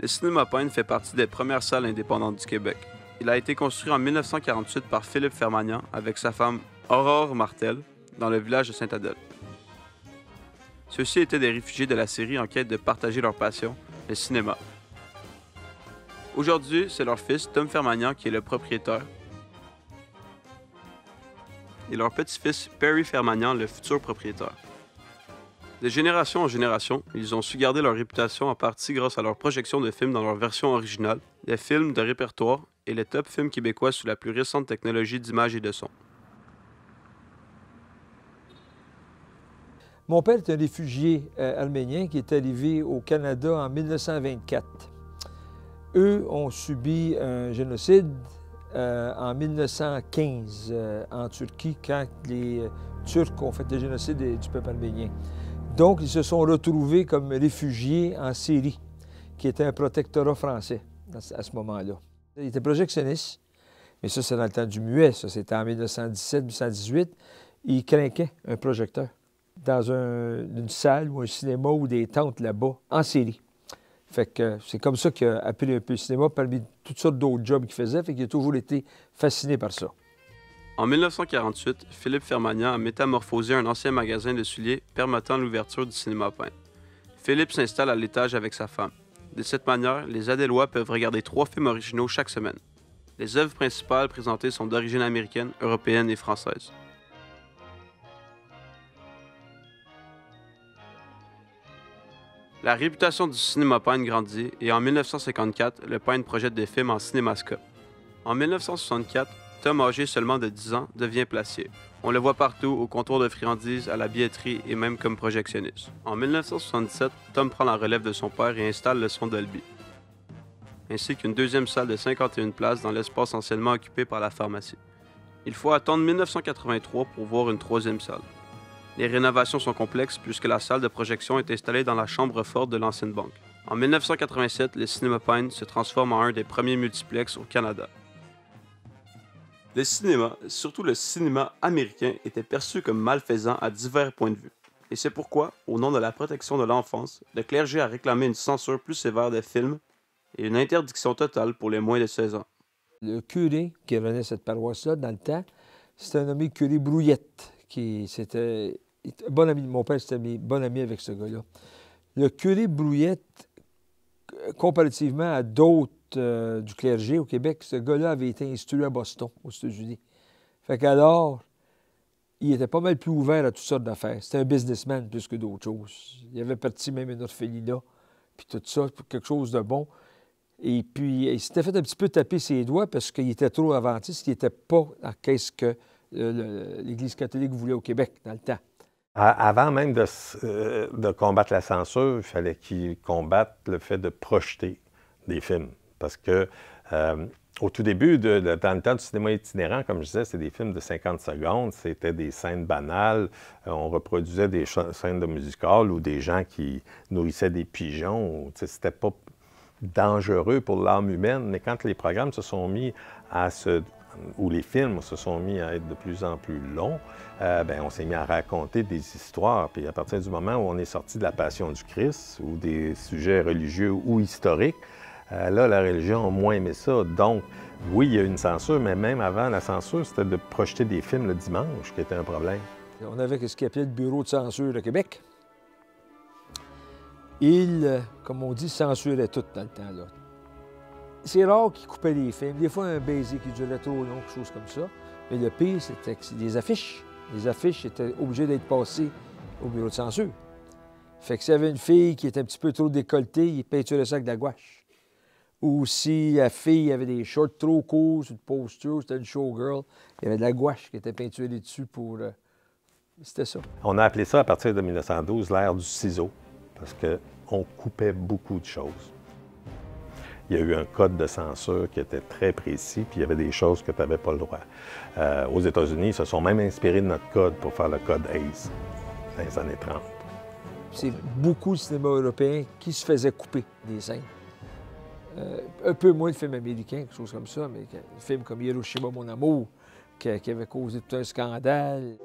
Le Cinéma Payne fait partie des premières salles indépendantes du Québec. Il a été construit en 1948 par Philippe Fermagnan avec sa femme Aurore Martel dans le village de Sainte-Adèle. Ceux-ci étaient des réfugiés de la série en quête de partager leur passion, le cinéma. Aujourd'hui, c'est leur fils, Tom Fermagnan, qui est le propriétaire, et leur petit-fils, Perry Fermagnan, le futur propriétaire. De génération en génération, ils ont su garder leur réputation en partie grâce à leur projection de films dans leur version originale, les films de répertoire et les top films québécois sous la plus récente technologie d'image et de son. Mon père est un réfugié arménien qui est arrivé au Canada en 1924. Eux ont subi un génocide en 1915 en Turquie, quand les Turcs ont fait le génocide du peuple arménien. Donc, ils se sont retrouvés comme réfugiés en Syrie, qui était un protectorat français à ce moment-là. Ils étaient projectionnistes, mais ça, c'est dans le temps du muet, ça, c'était en 1917-1918. Ils craquaient un projecteur dans une salle ou un cinéma ou des tentes là-bas, en Syrie. Fait que c'est comme ça qu'il a appris un peu le cinéma, parmi toutes sortes d'autres jobs qu'il faisait, fait qu'il a toujours été fasciné par ça. En 1948, Philippe Fermagnan a métamorphosé un ancien magasin de souliers permettant l'ouverture du Cinéma Payne. Philippe s'installe à l'étage avec sa femme. De cette manière, les Adélois peuvent regarder 3 films originaux chaque semaine. Les œuvres principales présentées sont d'origine américaine, européenne et française. La réputation du Cinéma Payne grandit et en 1954, le Payne projette des films en cinémascope. En 1964, Tom, âgé seulement de 10 ans, devient placier. On le voit partout, au comptoir de friandises, à la billetterie et même comme projectionniste. En 1977, Tom prend la relève de son père et installe le son Dolby, ainsi qu'une deuxième salle de 51 places dans l'espace anciennement occupé par la pharmacie. Il faut attendre 1983 pour voir une troisième salle. Les rénovations sont complexes puisque la salle de projection est installée dans la chambre forte de l'ancienne banque. En 1987, le Cinéma Payne se transforme en un des premiers multiplexes au Canada. Le cinéma, surtout le cinéma américain, était perçu comme malfaisant à divers points de vue. Et c'est pourquoi, au nom de la protection de l'enfance, le clergé a réclamé une censure plus sévère des films et une interdiction totale pour les moins de 16 ans. Le curé qui revenait cette paroisse-là dans le temps, c'était un nommé curé Brouillette, qui c'était un bon ami de mon père, c'était bon ami avec ce gars-là. Le curé Brouillette, comparativement à d'autres du clergé au Québec, ce gars-là avait été instruit à Boston, aux États-Unis. Fait qu'alors, il était pas mal plus ouvert à toutes sortes d'affaires. C'était un businessman plus que d'autres choses. Il avait parti même une orphelinat, puis tout ça, pour quelque chose de bon. Et puis, il s'était fait un petit peu taper ses doigts parce qu'il était trop avantiste, il n'était pas en qu'est-ce que l'Église catholique voulait au Québec dans le temps. Avant même de combattre la censure, il fallait qu'ils combattent le fait de projeter des films. Parce que au tout début, dans le temps du cinéma itinérant, comme je disais, c'est des films de 50 secondes, c'était des scènes banales, on reproduisait des scènes de musical ou des gens qui nourrissaient des pigeons. C'était pas dangereux pour l'âme humaine, mais quand les programmes se sont mis ou les films se sont mis à être de plus en plus longs, on s'est mis à raconter des histoires. Puis à partir du moment où on est sorti de la Passion du Christ ou des sujets religieux ou historiques, là, la religion a moins aimé ça. Donc, oui, il y a eu une censure, mais même avant la censure, c'était de projeter des films le dimanche qui était un problème. On avait ce qu'on appelait le bureau de censure de Québec. Il, comme on dit, censurait tout dans le temps, là. C'est rare qu'ils coupaient les films. Des fois, un baiser qui durait trop long, quelque chose comme ça. Mais le pire, c'était que c'est des affiches. Les affiches étaient obligées d'être passées au bureau de censure. Fait que s'il y avait une fille qui était un petit peu trop décolletée, il peinturaient ça avec de la gouache. Ou si la fille avait des shorts trop courts sur le poster, c'était une showgirl, il y avait de la gouache qui était peinturée dessus pour... C'était ça. On a appelé ça, à partir de 1912, l'ère du ciseau, parce qu'on coupait beaucoup de choses. Il y a eu un code de censure qui était très précis, puis il y avait des choses que tu n'avais pas le droit. Aux États-Unis, ils se sont même inspirés de notre code pour faire le code Hays dans les années 30. C'est beaucoup de cinéma européen qui se faisait couper des scènes. Un peu moins de films américains, quelque chose comme ça, mais des films comme Hiroshima, mon amour, qui avait causé tout un scandale.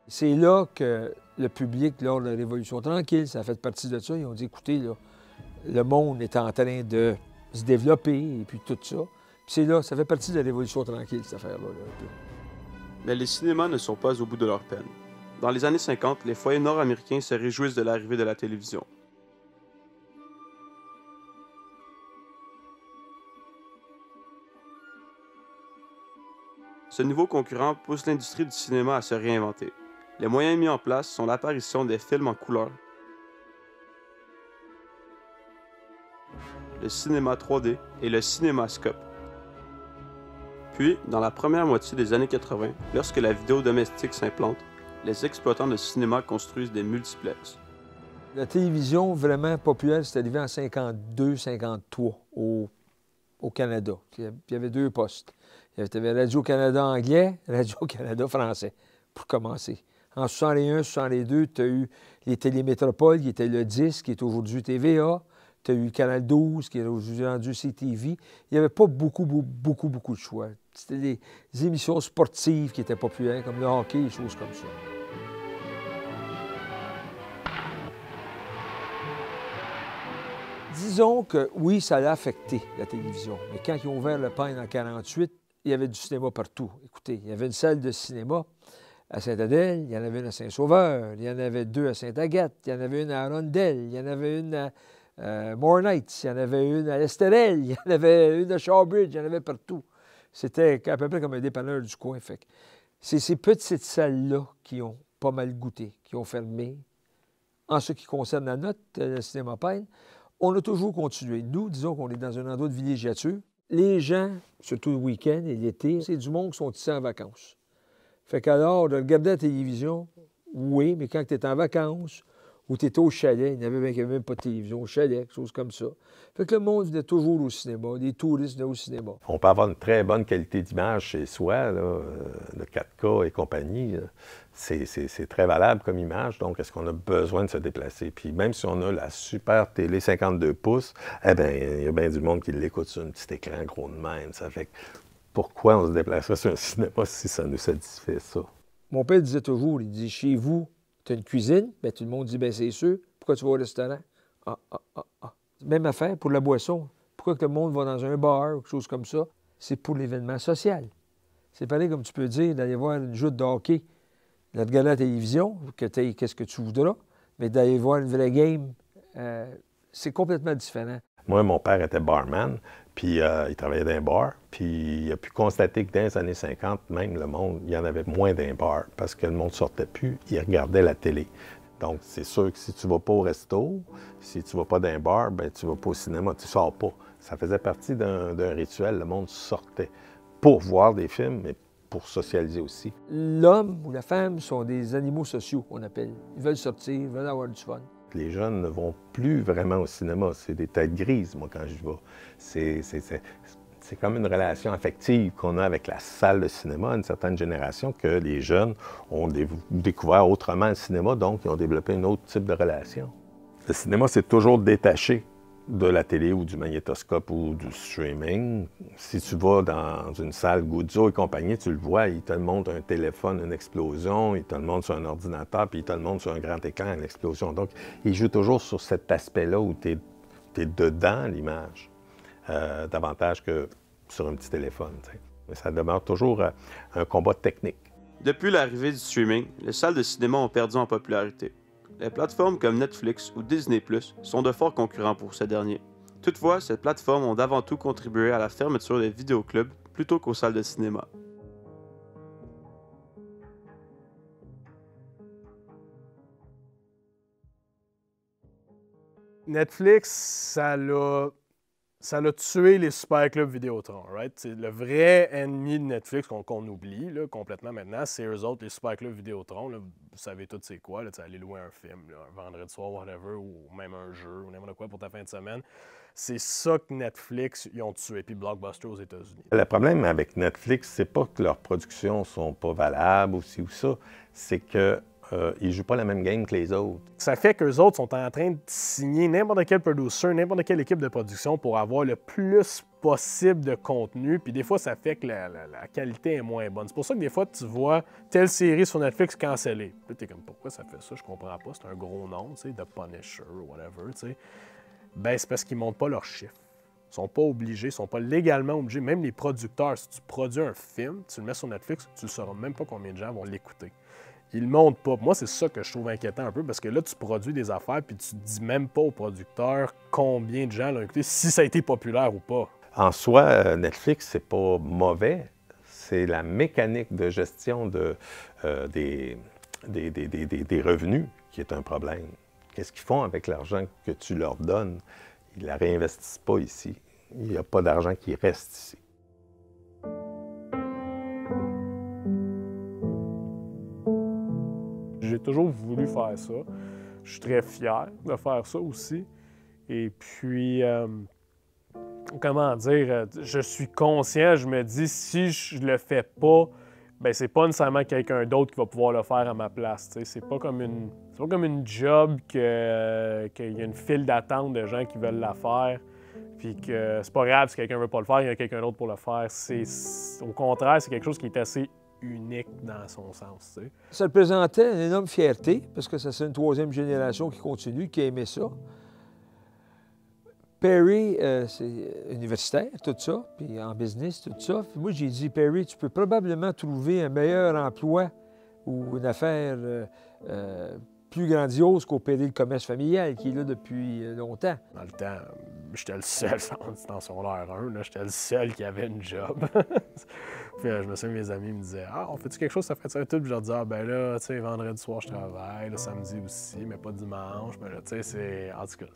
C'est là que le public, lors de la Révolution tranquille, ça a fait partie de ça. Ils ont dit, écoutez, là, le monde est en train de se développer et puis tout ça. Puis c'est là, ça fait partie de la Révolution tranquille, cette affaire-là. Un peu. Mais les cinémas ne sont pas au bout de leur peine. Dans les années 50, les foyers nord-américains se réjouissent de l'arrivée de la télévision. Ce nouveau concurrent pousse l'industrie du cinéma à se réinventer. Les moyens mis en place sont l'apparition des films en couleur, le cinéma 3D et le cinémascope. Puis, dans la première moitié des années 80, lorsque la vidéo domestique s'implante, les exploitants de cinéma construisent des multiplexes. La télévision vraiment populaire, c'est arrivé en 52-53 au Canada. Puis il y avait 2 postes. Il y avait Radio-Canada anglais, Radio-Canada français, pour commencer. En 61-62, tu as eu les télémétropoles, qui étaient le 10, qui est aujourd'hui TVA. Tu as eu le Canal 12, qui est aujourd'hui rendu CTV. Il n'y avait pas beaucoup de choix. C'était des émissions sportives qui étaient populaires, comme le hockey, des choses comme ça. Disons que oui, ça l'a affecté, la télévision. Mais quand ils ont ouvert le Pine en 1948, il y avait du cinéma partout. Écoutez, il y avait une salle de cinéma à Sainte-Adèle, il y en avait une à Saint-Sauveur, il y en avait 2 à Sainte-Agathe, il y en avait une à Arundel, il y en avait une à Mornites, il y en avait une à Estérel, il y en avait une à Shawbridge, il y en avait partout. C'était à peu près comme un dépanneur du coin. Fait. C'est ces petites salles-là qui ont pas mal goûté, qui ont fermé. En ce qui concerne la note, le cinéma Pine, on a toujours continué. Nous, disons qu'on est dans un endroit de villégiature. Les gens, surtout le week-end et l'été, c'est du monde qui sont ici en vacances. Fait qu'alors, de regarder la télévision, oui, mais quand tu es en vacances ou tu étais au chalet, il n'y avait même pas de télévision au chalet, quelque chose comme ça. Fait que le monde venait toujours au cinéma, les touristes venaient au cinéma. On peut avoir une très bonne qualité d'image chez soi, là, le 4K et compagnie. C'est très valable comme image, donc est-ce qu'on a besoin de se déplacer? Puis même si on a la super télé 52 pouces, eh bien, il y a bien du monde qui l'écoute sur un petit écran gros de même. Ça fait que pourquoi on se déplacerait sur un cinéma si ça nous satisfait, ça? Mon père disait toujours, il dit, chez vous, tu as une cuisine, bien, tout le monde dit, bien, c'est sûr. Pourquoi tu vas au restaurant? Ah. Même affaire pour la boisson. Pourquoi que le monde va dans un bar ou quelque chose comme ça? C'est pour l'événement social. C'est pareil comme tu peux dire d'aller voir une joute de hockey, de regarder la télévision, que tu aies qu'est-ce que tu voudras, mais d'aller voir une vraie game, c'est complètement différent. Moi, mon père était barman, puis il travaillait dans un bar, puis il a pu constater que dans les années 50, même le monde, il y en avait moins d'un bar, parce que le monde ne sortait plus, il regardait la télé. Donc, c'est sûr que si tu ne vas pas au resto, si tu ne vas pas dans un bar, bien, tu ne vas pas au cinéma, tu ne sors pas. Ça faisait partie d'un rituel, le monde sortait pour voir des films, mais pour socialiser aussi. L'homme ou la femme sont des animaux sociaux, on appelle. Ils veulent sortir, ils veulent avoir du fun. Les jeunes ne vont plus vraiment au cinéma. C'est des têtes grises, moi, quand j'y vais. C'est comme une relation affective qu'on a avec la salle de cinéma, une certaine génération, que les jeunes ont découvert autrement le cinéma, donc ils ont développé un autre type de relation. Le cinéma, c'est toujours détaché de la télé ou du magnétoscope ou du streaming. Si tu vas dans une salle Guzzo et compagnie, tu le vois, il te le montre un téléphone, une explosion, il te le montre sur un ordinateur, puis il te le montre sur un grand écran, une explosion. Donc, il joue toujours sur cet aspect-là où tu es dedans l'image, davantage que sur un petit téléphone. T'sais. Mais ça demeure toujours un combat technique. Depuis l'arrivée du streaming, les salles de cinéma ont perdu en popularité. Les plateformes comme Netflix ou Disney+ sont de forts concurrents pour ces derniers. Toutefois, ces plateformes ont d'avant tout contribué à la fermeture des vidéoclubs plutôt qu'aux salles de cinéma. Netflix, ça l'a tué les super clubs Vidéotron, right? C'est le vrai ennemi de Netflix qu'on oublie là, complètement maintenant, c'est eux autres, les super clubs Vidéotron. Là, vous savez tous c'est quoi, là, aller louer un film, là, un vendredi soir, whatever, ou même un jeu, ou n'importe quoi pour ta fin de semaine. C'est ça que Netflix, ils ont tué, puis Blockbuster aux États-Unis. Le problème avec Netflix, c'est pas que leurs productions sont pas valables ou ci ou ça, c'est que ils ne jouent pas la même game que les autres. Ça fait qu'eux autres sont en train de signer n'importe quel producer, n'importe quelle équipe de production pour avoir le plus possible de contenu, puis des fois, ça fait que la qualité est moins bonne. C'est pour ça que des fois, tu vois telle série sur Netflix cancellée. Puis t'es comme, pourquoi ça fait ça? Je comprends pas. C'est un gros nom, tu sais, The Punisher ou whatever, tu sais. Ben, c'est parce qu'ils montent pas leurs chiffres. Ils sont pas obligés, ils sont pas légalement obligés. Même les producteurs, si tu produis un film, tu le mets sur Netflix, tu ne sauras même pas combien de gens vont l'écouter. Ils ne montent pas. Moi, c'est ça que je trouve inquiétant un peu, parce que là, tu produis des affaires, puis tu ne dis même pas aux producteurs combien de gens l'ont écouté, si ça a été populaire ou pas. En soi, Netflix, c'est pas mauvais. C'est la mécanique de gestion des revenus qui est un problème. Qu'est-ce qu'ils font avec l'argent que tu leur donnes? Ils ne la réinvestissent pas ici. Il n'y a pas d'argent qui reste ici. J'ai toujours voulu faire ça. Je suis très fier de faire ça aussi. Et puis, comment dire, je suis conscient, je me dis, si je le fais pas, ben c'est pas nécessairement quelqu'un d'autre qui va pouvoir le faire à ma place. C'est pas comme une job qu'il y a une file d'attente de gens qui veulent la faire, puis que c'est pas grave si quelqu'un veut pas le faire, il y a quelqu'un d'autre pour le faire. Au contraire, c'est quelque chose qui est assez unique dans son sens. T'sais. Ça représentait une énorme fierté, parce que ça c'est une troisième génération qui continue, qui aimait ça. Perry, c'est universitaire, tout ça, puis en business, tout ça. Puis moi, j'ai dit, Perry, tu peux probablement trouver un meilleur emploi ou une affaire plus grandiose qu'opérer le commerce familial, qui est là depuis longtemps. Dans le temps, j'étais le seul, dans son secondaire 1, j'étais le seul qui avait une job. Puis je me souviens, mes amis me disaient « Ah, on fait-tu quelque chose, ça fait ça et tout? » Puis je leur disais « Ah, ben là, tu sais, vendredi soir, je travaille, le samedi aussi, mais pas dimanche. » Mais là, tu sais, c'est... En tout cas,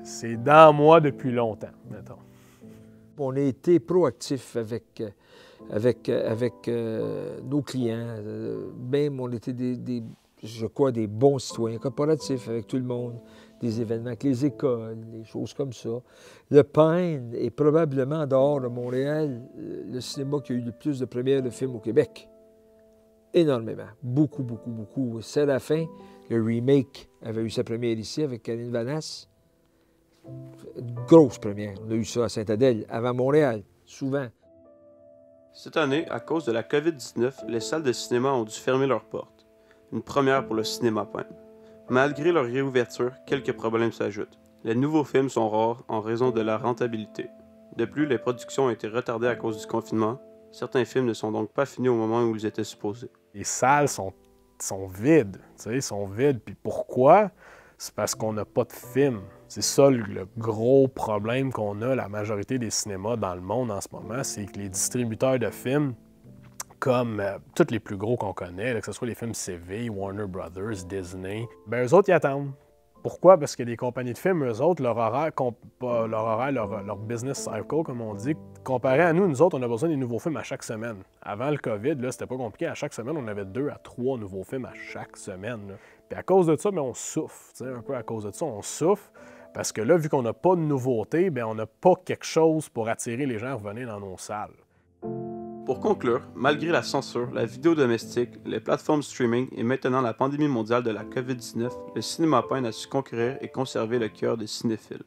c'est dans moi depuis longtemps, mettons. On a été proactifs avec nos clients. Même, on était je crois, des bons citoyens corporatifs avec tout le monde, des événements avec les écoles, des choses comme ça. Le Pine est probablement, en dehors de Montréal, le cinéma qui a eu le plus de premières de films au Québec. Énormément. Beaucoup, beaucoup, beaucoup. Séraphin, le remake, avait eu sa première ici avec Karine Vanasse. Grosse première. On a eu ça à Sainte-Adèle, avant Montréal, souvent. Cette année, à cause de la COVID-19, les salles de cinéma ont dû fermer leurs portes. Une première pour le cinéma Pine. Malgré leur réouverture, quelques problèmes s'ajoutent. Les nouveaux films sont rares en raison de la rentabilité. De plus, les productions ont été retardées à cause du confinement. Certains films ne sont donc pas finis au moment où ils étaient supposés. Les salles sont vides, tu sais, sont vides. Puis pourquoi? C'est parce qu'on n'a pas de films. C'est ça le gros problème qu'on a, la majorité des cinémas dans le monde en ce moment, c'est que les distributeurs de films, comme tous les plus gros qu'on connaît, là, que ce soit les films CV, Warner Brothers, Disney, ben eux autres, ils attendent. Pourquoi? Parce que les compagnies de films, eux autres, leur business cycle, comme on dit, comparé à nous autres, on a besoin des nouveaux films à chaque semaine. Avant le COVID, là, c'était pas compliqué. À chaque semaine, on avait 2 à 3 nouveaux films à chaque semaine. Là. Puis à cause de ça, bien, on souffre. Un peu à cause de ça, on souffre. Parce que là, vu qu'on n'a pas de nouveautés, bien, on n'a pas quelque chose pour attirer les gens à revenir dans nos salles. Pour conclure, malgré la censure, la vidéo domestique, les plateformes streaming et maintenant la pandémie mondiale de la COVID-19, le cinéma Pine a su conquérir et conserver le cœur des cinéphiles.